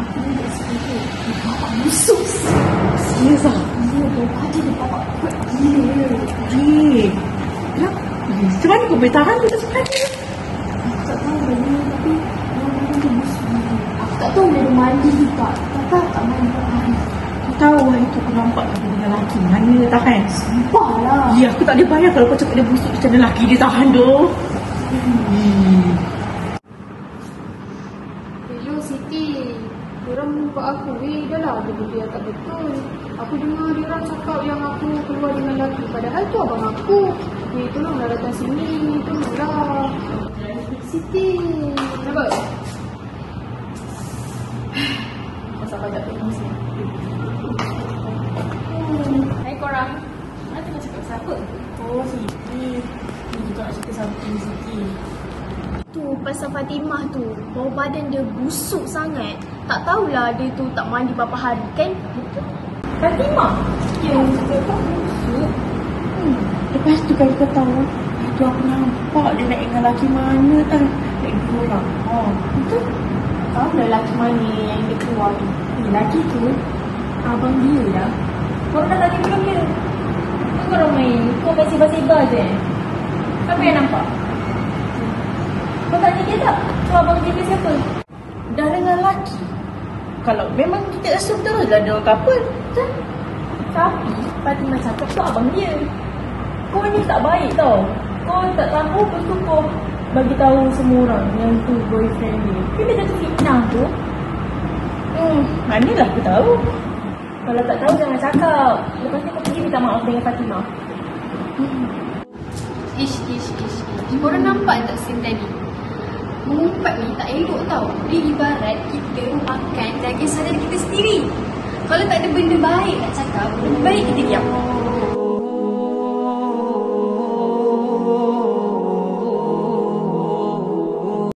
aku ni dah setuju. Dia bapak busuk. Serius lah? Ya, dia bapak kuat gila. Kenapa? Macam mana kau boleh tahan dia sampai ni? Aku tak tahu benda tapi orang-orang dia busuk gila. Aku tak tahu dia ada mandi juga. Tak mandi hari. Kau tahu hari tu aku nampak aku dengan lelaki. Mana dia tahan? Sumpah lah. Ya, aku tak boleh bayar kalau kau cakap dia busuk macam lelaki dia tahan tu. Hello Siti. Diorang jumpa aku. Dah lah ada benda yang tak betul. Aku dengar diorang cakap yang aku keluar dengan lelaki. Padahal tu abang aku. Tolonglah datang sini. Tolonglah. Siti. Kenapa? Masa apa tak tengok sini. Hai korang. Mana tengah cakap siapa? Oh, Siti. Ni juga nak cerita something, Siti. Tu pasal Fatimah tu. Bau badan dia busuk sangat. Tak tahulah dia tu tak mandi berapa hari kan? Fatimah? Ya, tapi tak busuk. Lepas tu kalau kau tahu, itu aku nampak dia naik dengan lelaki mana tau. Naik dua orang. Betul? Tahu lah lelaki mana yang dia keluar tu. Lelaki tu, abang dia dah. Korang dah tanya belum dia? Kan korang main, kau main sebar-sebar je. Siapa yang nampak? Kau tanya dia tak? Tu abang dia ni siapa? Dah dengan lelaki. Kalau memang kita rasa betul lah dia orang couple. Betul? Tapi Fatimah cakap tu abang dia. Kau ni tak baik tau. Kau tak tahu, lepas tu kau bagi tahu semua orang yang tu boyfriend dia. Dia dah jatuh fitnah tu. Manalah aku tahu. Kalau tak tahu jangan cakap. Lepas ni kau pergi minta maaf dengan Fatimah. Ish. Korang nampak tak scene tadi? Mengumpat ni tak elok tau. Dia ibarat kita makan daging saudara kita sendiri. Kalau tak ada benda baik nak cakap, lebih baik kita diam.